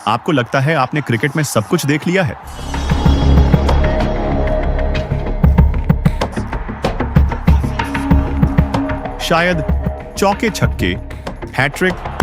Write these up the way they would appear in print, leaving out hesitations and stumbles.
आपको लगता है आपने क्रिकेट में सब कुछ देख लिया है? शायद चौके छक्के, हैट्रिक,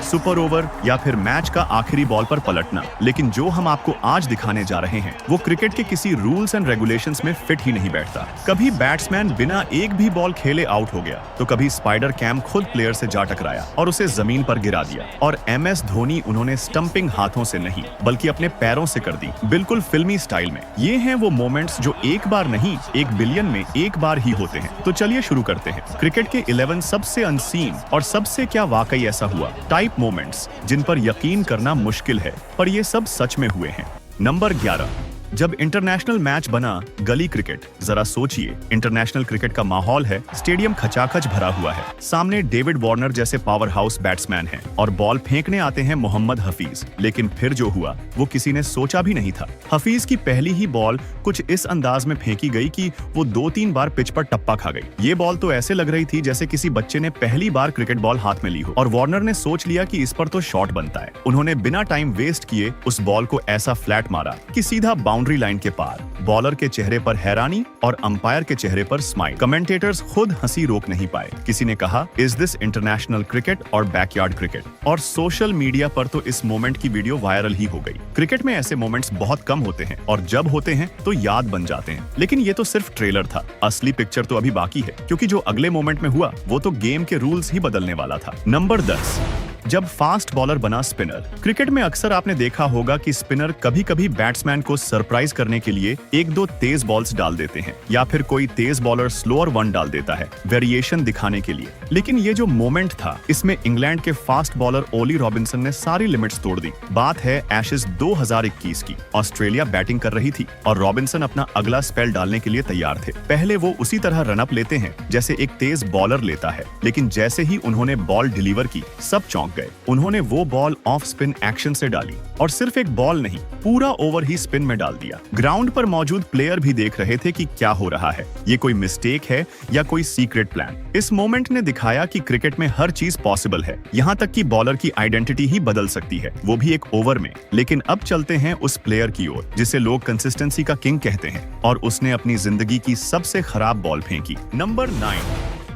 सुपर ओवर या फिर मैच का आखिरी बॉल पर पलटना, लेकिन जो हम आपको आज दिखाने जा रहे हैं वो क्रिकेट के किसी रूल्स एंड रेगुलेशंस में फिट ही नहीं बैठता। कभी बैट्समैन बिना एक भी बॉल खेले आउट हो गया, तो कभी स्पाइडर कैम खुद प्लेयर से जा टकराया और उसे जमीन पर गिरा दिया, और MS धोनी उन्होंने स्टंपिंग हाथों से नहीं बल्कि अपने पैरों से कर दी, बिल्कुल फिल्मी स्टाइल में। ये हैं वो मोमेंट्स जो एक बार नहीं, 1 बिलियन में एक बार ही होते हैं। तो चलिए शुरू करते हैं। क्रिकेट के 11 सबसे अनसीन और सबसे क्या वाकई ऐसा हुआ टाइप मोमेंट्स जिन पर यकीन करना मुश्किल है, पर ये सब सच में हुए हैं। नंबर 11, जब इंटरनेशनल मैच बना गली क्रिकेट। जरा सोचिए, इंटरनेशनल क्रिकेट का माहौल है, स्टेडियम खचाखच भरा हुआ है, सामने डेविड वार्नर जैसे पावर हाउस बैट्समैन हैं और बॉल फेंकने आते हैं मोहम्मद हफीज। लेकिन फिर जो हुआ वो किसी ने सोचा भी नहीं था। हफीज की पहली ही बॉल कुछ इस अंदाज में फेंकी गई कि वो 2-3 बार पिच पर टप्पा खा गई। ये बॉल तो ऐसे लग रही थी जैसे किसी बच्चे ने पहली बार क्रिकेट बॉल हाथ में ली हो, और वार्नर ने सोच लिया कि इस पर तो शॉट बनता है। उन्होंने बिना टाइम वेस्ट किए उस बॉल को ऐसा फ्लैट मारा कि सीधा बाउंड्री लाइन के पार। बॉलर के चेहरे पर हैरानी और अंपायर के चेहरे पर स्माइल। कमेंटेटर्स खुद हंसी रोक नहीं पाए। किसी ने कहा, इज दिस इंटरनेशनल क्रिकेट और बैकयार्ड क्रिकेट? और सोशल मीडिया पर तो इस मोमेंट की वीडियो वायरल ही हो गई। क्रिकेट में ऐसे मोमेंट्स बहुत कम होते हैं और जब होते हैं तो याद बन जाते हैं। लेकिन ये तो सिर्फ ट्रेलर था, असली पिक्चर तो अभी बाकी है, क्योंकि जो अगले मोमेंट में हुआ वो तो गेम के रूल्स ही बदलने वाला था। नंबर 10, जब फास्ट बॉलर बना स्पिनर। क्रिकेट में अक्सर आपने देखा होगा कि स्पिनर कभी-कभी बैट्समैन को सरप्राइज करने के लिए 1-2 तेज बॉल्स डाल देते हैं, या फिर कोई तेज बॉलर स्लोअर वन डाल देता है, वेरिएशन दिखाने के लिए। लेकिन ये जो मोमेंट था, इसमें इंग्लैंड के फास्ट बॉलर ओली रॉबिन्सन ने सारी लिमिट्स तोड़ दी। बात है एशेज 2021 की। ऑस्ट्रेलिया बैटिंग कर रही थी और रॉबिन्सन अपना अगला स्पेल डालने के लिए तैयार थे। पहले वो उसी तरह रनअप लेते हैं जैसे एक तेज बॉलर लेता है, लेकिन जैसे ही उन्होंने बॉल डिलीवर की, सब चौंक गए। उन्होंने वो बॉल ऑफ स्पिन एक्शन से डाली, और सिर्फ एक बॉल नहीं, पूरा ओवर ही स्पिन में डाल दिया। ग्राउंड पर मौजूद प्लेयर भी देख रहे थे कि क्या हो रहा है, ये कोई मिस्टेक है या कोई सीक्रेट प्लान। इस मोमेंट ने दिखाया कि क्रिकेट में हर चीज पॉसिबल है, यहाँ तक कि बॉलर की आइडेंटिटी ही बदल सकती है, वो भी एक ओवर में। लेकिन अब चलते हैं उस प्लेयर की ओर जिसे लोग कंसिस्टेंसी का किंग कहते हैं, और उसने अपनी जिंदगी की सबसे खराब बॉल फेंकी। नंबर 9,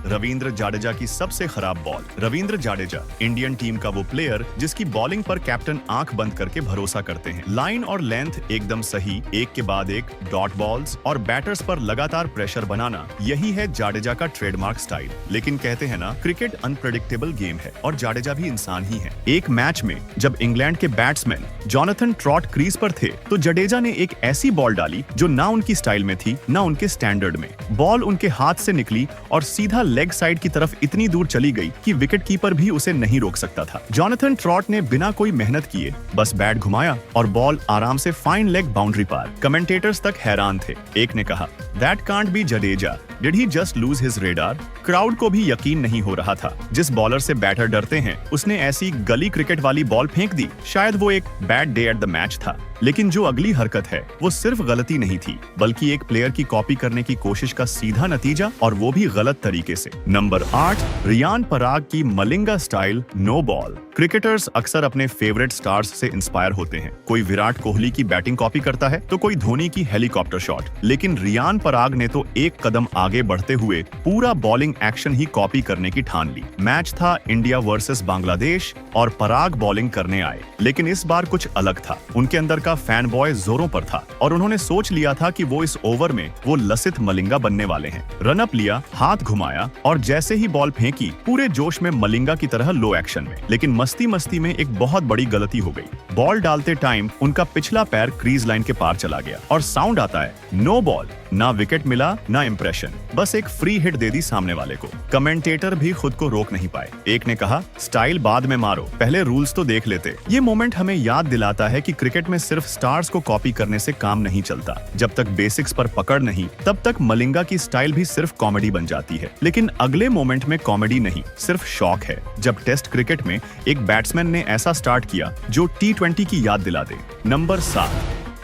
रवींद्र जाडेजा की सबसे खराब ball. Ravindra Jadeja Indian team का वो प्लेयर जिसकी बॉलिंग पर कैप्टन आंख बंद करके भरोसा करते हैं। लाइन और लेंथ एकदम सही, एक के बाद एक डॉट बॉल्स और बैटर्स पर लगातार प्रेशर बनाना, यही है जाडेजा का ट्रेडमार्क स्टाइल। लेकिन कहते हैं ना, क्रिकेट अनप्रेडिक्टेबल गेम है और जाडेजा भी इंसान ही है। एक मैच में जब इंग्लैंड के बैट्समैन जोनाथन ट्रॉट क्रीज पर थे, तो जडेजा ने एक ऐसी बॉल डाली जो ना उनकी स्टाइल में थी, ना उनके स्टैंडर्ड में। बॉल उनके हाथ से निकली और सीधा लेग साइड की तरफ इतनी दूर चली गई कि विकेट कीपर भी उसे नहीं रोक सकता था। जोनाथन ट्रॉट ने बिना कोई मेहनत किए बस बैट घुमाया और बॉल आराम से फाइन लेग बाउंड्री पार। कमेंटेटर्स तक हैरान थे। एक ने कहा, that can't be Jadeja, did he just lose his radar? Crowd को भी यकीन नहीं हो रहा था। जिस बॉलर से बैटर डरते हैं, उसने ऐसी गली क्रिकेट वाली बॉल फेंक दी। शायद वो एक bad day at the match था, लेकिन जो अगली हरकत है वो सिर्फ गलती नहीं थी, बल्कि एक प्लेयर की कॉपी करने की कोशिश का सीधा नतीजा, और वो भी गलत तरीके से। नंबर 8, रियान पराग की Malinga style no ball. Cricketers अक्सर अपने फेवरेट स्टार्स से इंस्पायर होते हैं। कोई विराट कोहली की बैटिंग कॉपी करता है तो कोई धोनी की हेलीकॉप्टर शॉट, लेकिन रियान पराग ने तो एक कदम आगे बढ़ते हुए पूरा बॉलिंग एक्शन ही कॉपी करने की ठान ली। मैच था इंडिया वर्सेस बांग्लादेश और पराग बॉलिंग करने आए, लेकिन इस बार कुछ अलग था। उनके अंदर का फैन बॉय जोरों पर था और उन्होंने सोच लिया था कि वो इस ओवर में वो लसित मलिंगा बनने वाले हैं। रनअप लिया, हाथ घुमाया और जैसे ही बॉल फेंकी, पूरे जोश में मलिंगा की तरह लो एक्शन में। लेकिन मस्ती मस्ती में एक बहुत बड़ी गलती हो गई। बॉल डालते टाइम उनका पिछला पैर क्रीज लाइन के पार चला गया और साउंड आता है नो बॉल। ना विकेट मिला, ना इंप्रेशन, बस एक फ्री हिट दे दी सामने वाले को। कमेंटेटर भी खुद को रोक नहीं पाए। एक ने कहा, स्टाइल बाद में मारो, पहले रूल्स तो देख लेते। ये मोमेंट हमें याद दिलाता है कि क्रिकेट में सिर्फ स्टार्स को कॉपी करने से काम नहीं चलता। जब तक बेसिक्स पर पकड़ नहीं, तब तक मलिंगा की स्टाइल भी सिर्फ कॉमेडी बन जाती है। लेकिन अगले मोमेंट में कॉमेडी नहीं, सिर्फ शॉक है, जब टेस्ट क्रिकेट में एक बैट्समैन ने ऐसा स्टार्ट किया जो T20 की याद दिला दे। नंबर 7,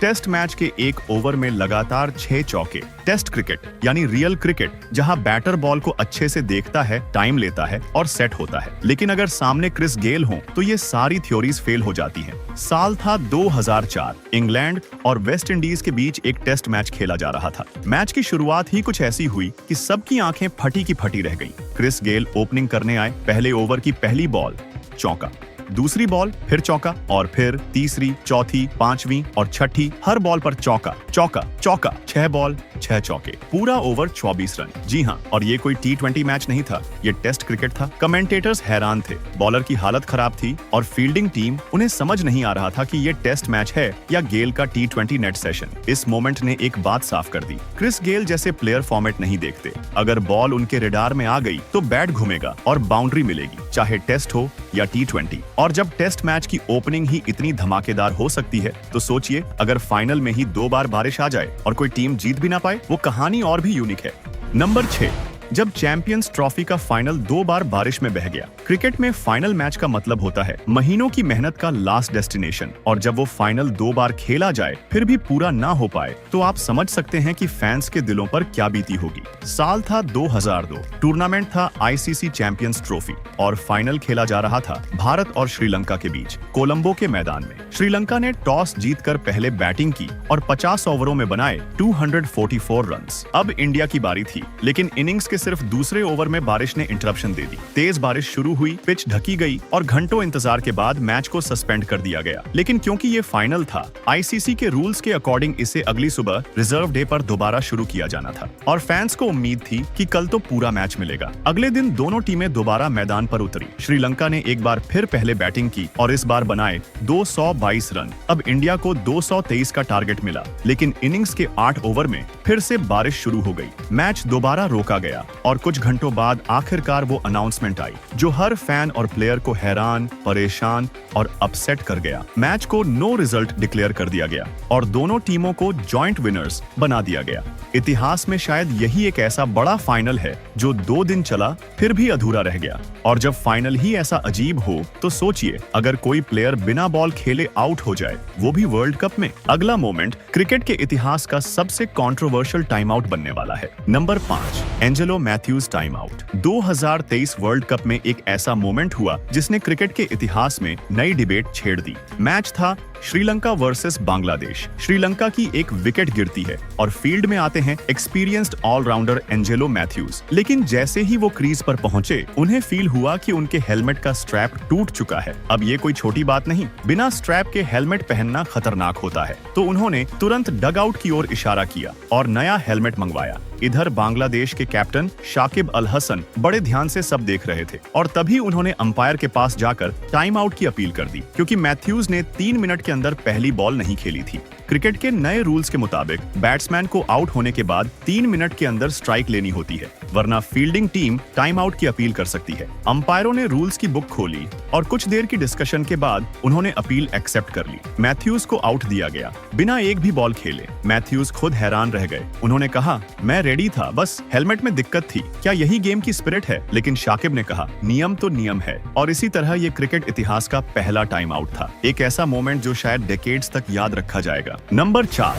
टेस्ट मैच के एक ओवर में लगातार 6 चौके। टेस्ट क्रिकेट यानी रियल क्रिकेट, जहां बैटर बॉल को अच्छे से देखता है, टाइम लेता है और सेट होता है। लेकिन अगर सामने क्रिस गेल हो तो ये सारी थ्योरीज फेल हो जाती हैं। साल था 2004। इंग्लैंड और वेस्ट इंडीज के बीच एक टेस्ट मैच खेला जा रहा था। मैच की शुरुआत ही कुछ ऐसी हुई कि सबकी आंखें फटी की फटी रह गईं। क्रिस गेल ओपनिंग करने आए। पहले ओवर की पहली बॉल चौका, दूसरी बॉल फिर चौका और फिर तीसरी, चौथी, पांचवी और छठी, हर बॉल पर चौका चौका चौका। 6 बॉल 6 चौके, पूरा ओवर 24 रन। जी हाँ, और ये कोई T20 मैच नहीं था, ये टेस्ट क्रिकेट था। कमेंटेटर्स हैरान थे, बॉलर की हालत खराब थी और फील्डिंग टीम, उन्हें समझ नहीं आ रहा था कि ये टेस्ट मैच है या गेल का T20 नेट सेशन। इस मोमेंट ने एक बात साफ कर दी, क्रिस गेल जैसे प्लेयर फॉर्मेट नहीं देखते। अगर बॉल उनके रेडार में आ गई तो बैट घूमेगा और बाउंड्री मिलेगी, चाहे टेस्ट हो या T20। और जब टेस्ट मैच की ओपनिंग ही इतनी धमाकेदार हो सकती है तो सोचिए अगर फाइनल में ही 2 बार बारिश आ जाए और कोई टीम जीत भी ना पाए, वो कहानी और भी यूनिक है। नंबर 6, जब चैंपियंस ट्रॉफी का फाइनल 2 बार बारिश में बह गया। क्रिकेट में फाइनल मैच का मतलब होता है महीनों की मेहनत का लास्ट डेस्टिनेशन, और जब वो फाइनल 2 बार खेला जाए फिर भी पूरा ना हो पाए तो आप समझ सकते हैं कि फैंस के दिलों पर क्या बीती होगी। साल था 2002। टूर्नामेंट था ICC चैंपियंस ट्रॉफी और फाइनल खेला जा रहा था भारत और श्रीलंका के बीच, कोलंबो के मैदान में। श्रीलंका ने टॉस जीतकर पहले बैटिंग की और 50 ओवरों में बनाए 244 रन। अब इंडिया की बारी थी, लेकिन इनिंग्स सिर्फ दूसरे ओवर में बारिश ने इंटरप्शन दे दी। तेज बारिश शुरू हुई, पिच ढकी गई और घंटों इंतजार के बाद मैच को सस्पेंड कर दिया गया। लेकिन क्योंकि ये फाइनल था, ICC के रूल्स के अकॉर्डिंग इसे अगली सुबह रिजर्व डे पर दोबारा शुरू किया जाना था और फैंस को उम्मीद थी कि कल तो पूरा मैच मिलेगा। अगले दिन दोनों टीमें दोबारा मैदान पर उतरी। श्रीलंका ने एक बार फिर पहले बैटिंग की और इस बार बनाए 222 रन। अब इंडिया को 223 का टारगेट मिला, लेकिन इनिंग्स के 8 ओवर में फिर से बारिश शुरू हो गई। मैच दोबारा रोका गया और कुछ घंटों बाद आखिरकार वो अनाउंसमेंट आई जो हर फैन और प्लेयर को हैरान, परेशान और अपसेट कर गया। मैच को नो रिजल्ट डिक्लेयर कर दिया गया और दोनों टीमों को जॉइंट विनर्स बना दिया गया। इतिहास में शायद यही एक ऐसा बड़ा फाइनल है जो 2 दिन चला फिर भी अधूरा रह गया। और जब फाइनल ही ऐसा अजीब हो तो सोचिए अगर कोई प्लेयर बिना बॉल खेले आउट हो जाए, वो भी वर्ल्ड कप में। अगला मोमेंट क्रिकेट के इतिहास का सबसे कंट्रोवर्शियल टाइम आउट बनने वाला है। Number 5, Angelo Mathews time out. 2023 world cup में एक ऐसा मोमेंट हुआ जिसने क्रिकेट के इतिहास में नई डिबेट छेड़ दी। मैच था श्रीलंका वर्सेस बांग्लादेश। श्रीलंका की एक विकेट गिरती है और फील्ड में आते हैं एक्सपीरियंस्ड ऑलराउंडर एंजेलो मैथ्यूज। लेकिन जैसे ही वो क्रीज पर पहुंचे, उन्हें फील हुआ कि उनके हेलमेट का स्ट्रैप टूट चुका है। अब ये कोई छोटी बात नहीं, बिना स्ट्रैप के हेलमेट पहनना खतरनाक होता है, तो उन्होंने तुरंत डग आउट की ओर इशारा किया और नया हेलमेट मंगवाया। इधर बांग्लादेश के कैप्टन शाकिब अल हसन बड़े ध्यान से सब देख रहे थे और तभी उन्होंने अंपायर के पास जाकर टाइम आउट की अपील कर दी, क्योंकि मैथ्यूज ने 3 मिनट के अंदर पहली बॉल नहीं खेली थी। क्रिकेट के नए रूल्स के मुताबिक बैट्समैन को आउट होने के बाद 3 मिनट के अंदर स्ट्राइक लेनी होती है, वरना फील्डिंग टीम टाइम आउट की अपील कर सकती है। अंपायरों ने रूल्स की बुक खोली और कुछ देर की डिस्कशन के बाद उन्होंने अपील एक्सेप्ट कर ली। मैथ्यूज को आउट दिया गया बिना एक भी बॉल खेले। मैथ्यूज खुद हैरान रह गए। उन्होंने कहा, मैं रेडी था, बस हेलमेट में दिक्कत थी। क्या यही गेम की स्पिरिट है? लेकिन शाकिब ने कहा, नियम तो नियम है। और इसी तरह ये क्रिकेट इतिहास का पहला टाइम आउट था, एक ऐसा मोमेंट जो शायद डेकेड्स तक याद रखा जाएगा। नंबर 4,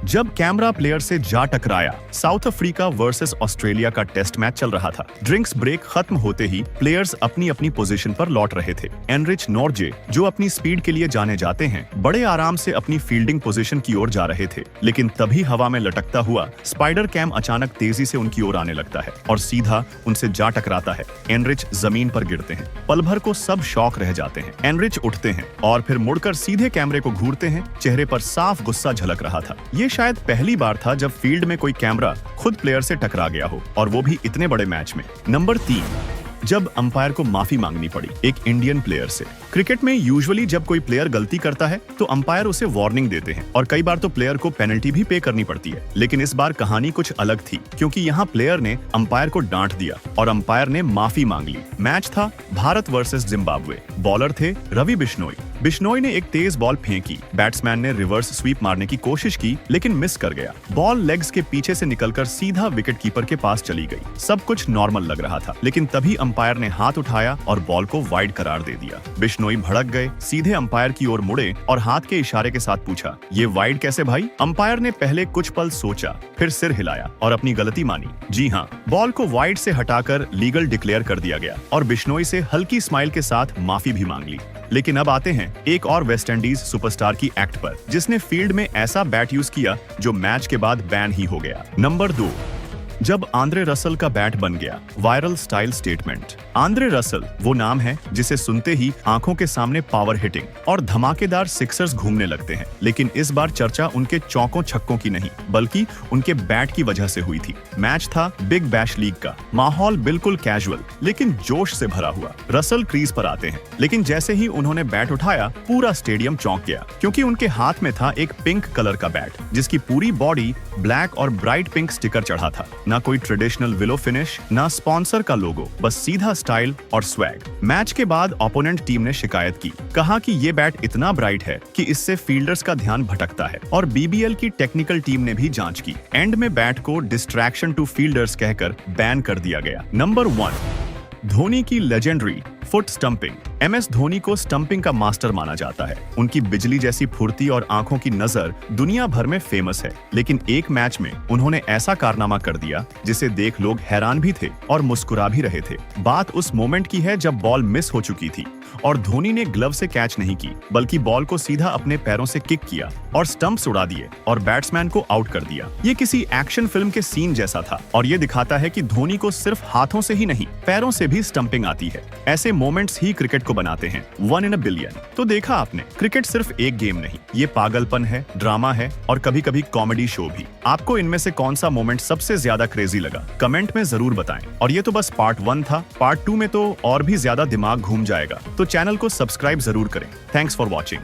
जब कैमरा प्लेयर से जा टकराया। साउथ अफ्रीका वर्सेस ऑस्ट्रेलिया का टेस्ट मैच चल रहा था। ड्रिंक्स ब्रेक खत्म होते ही प्लेयर्स अपनी अपनी पोजीशन पर लौट रहे थे। एनरिच नॉर्जे, जो अपनी स्पीड के लिए जाने जाते हैं, बड़े आराम से अपनी फील्डिंग पोजीशन की ओर जा रहे थे, लेकिन तभी हवा में लटकता हुआ स्पाइडर कैम अचानक तेजी से उनकी ओर आने लगता है और सीधा उनसे जा टकराता है। एनरिच जमीन पर गिरते हैं। पल भर को सब शॉक रह जाते हैं। एनरिच उठते हैं और फिर मुड़कर सीधे कैमरे को घूरते हैं। चेहरे पर साफ गुस्सा झलक रहा था। ये शायद पहली बार था जब फील्ड में कोई कैमरा खुद प्लेयर से टकरा गया हो, और वो भी इतने बड़े मैच में। नंबर 3, जब अंपायर को माफी मांगनी पड़ी एक इंडियन प्लेयर से। क्रिकेट में यूजुअली जब कोई प्लेयर गलती करता है तो अंपायर उसे वार्निंग देते हैं और कई बार तो प्लेयर को पेनल्टी भी पे करनी पड़ती है। लेकिन इस बार कहानी कुछ अलग थी, क्योंकि यहाँ प्लेयर ने अंपायर को डांट दिया और अंपायर ने माफी मांग ली। मैच था भारत वर्सेस जिम्बाब्वे। बॉलर थे रवि बिश्नोई। बिश्नोई ने एक तेज बॉल फेंकी। बैट्समैन ने रिवर्स स्वीप मारने की कोशिश की लेकिन मिस कर गया। बॉल लेग्स के पीछे से निकलकर सीधा विकेट कीपर के पास चली गई। सब कुछ नॉर्मल लग रहा था, लेकिन तभी अंपायर ने हाथ उठाया और बॉल को वाइड करार दे दिया। बिश्नोई भड़क गए, सीधे अंपायर की ओर मुड़े और हाथ के इशारे के साथ पूछा, ये वाइड कैसे भाई? अंपायर ने पहले कुछ पल सोचा, फिर सिर हिलाया और अपनी गलती मानी। जी हाँ, बॉल को वाइड से हटाकर लीगल डिक्लेयर कर दिया गया और बिश्नोई से हल्की स्माइल के साथ माफी भी मांग ली। लेकिन अब आते हैं एक और वेस्ट इंडीज सुपरस्टार की एक्ट पर, जिसने फील्ड में ऐसा बैट यूज किया जो मैच के बाद बैन ही हो गया। नंबर 2, जब आंद्रे रसल का बैट बन गया। Viral style statement. Andre Russell वो नाम है जिसे सुनते ही आंखों के सामने पावर हिटिंग और धमाकेदार सिक्सर्स घूमने लगते हैं, लेकिन इस बार चर्चा उनके चौकों छक्कों की नहीं बल्कि उनके बैट की वजह से हुई थी। मैच था बिग बैश लीग का, माहौल बिल्कुल कैजुअल लेकिन जोश से भरा हुआ। रसल क्रीज पर आते हैं, लेकिन जैसे ही उन्होंने बैट उठाया पूरा स्टेडियम चौंक गया, क्योंकि उनके हाथ में था एक पिंक कलर का बैट जिसकी पूरी बॉडी ब्लैक और ब्राइट पिंक स्टिकर चढ़ा था। ना कोई ट्रेडिशनल विलो फिनिश, ना स्पॉन्सर का लोगो, बस सीधा स्टाइल और स्वैग। मैच के बाद ओपोनेंट टीम ने शिकायत की, कहा कि ये बैट इतना ब्राइट है कि इससे फील्डर्स का ध्यान भटकता है, और बीबीएल की टेक्निकल टीम ने भी जांच की। एंड में बैट को डिस्ट्रैक्शन टू फील्डर्स कहकर बैन कर दिया गया। नंबर 1, धोनी की legendary foot stumping. MS Dhoni को स्टंपिंग का मास्टर माना जाता है। उनकी बिजली जैसी फुर्ती और आंखों की नजर दुनिया भर में फेमस है, लेकिन एक मैच में उन्होंने ऐसा कारनामा कर दिया जिसे देख लोग हैरान भी थे और मुस्कुरा भी रहे थे। बात उस मोमेंट की है जब बॉल मिस हो चुकी थी और धोनी ने ग्लव से कैच नहीं की बल्कि बॉल को सीधा अपने पैरों से किक किया और स्टंप्स उड़ा दिए और बैट्समैन को आउट कर दिया। ये किसी एक्शन फिल्म के सीन जैसा था और ये दिखाता है कि धोनी को सिर्फ हाथों से ही नहीं, पैरों से भी स्टंपिंग आती है। ऐसे मोमेंट्स ही क्रिकेट को बनाते हैं 1 in a billion। तो देखा आपने, क्रिकेट सिर्फ एक गेम नहीं, ये पागलपन है, ड्रामा है और कभी कभी कॉमेडी शो भी। आपको इनमें से कौन सा मोमेंट सबसे ज्यादा क्रेजी लगा, कमेंट में जरूर बताएं। और ये तो बस पार्ट 1 था, पार्ट 2 में तो और भी ज्यादा दिमाग घूम जाएगा, तो चैनल को सब्सक्राइब जरूर करें। Thanks for watching.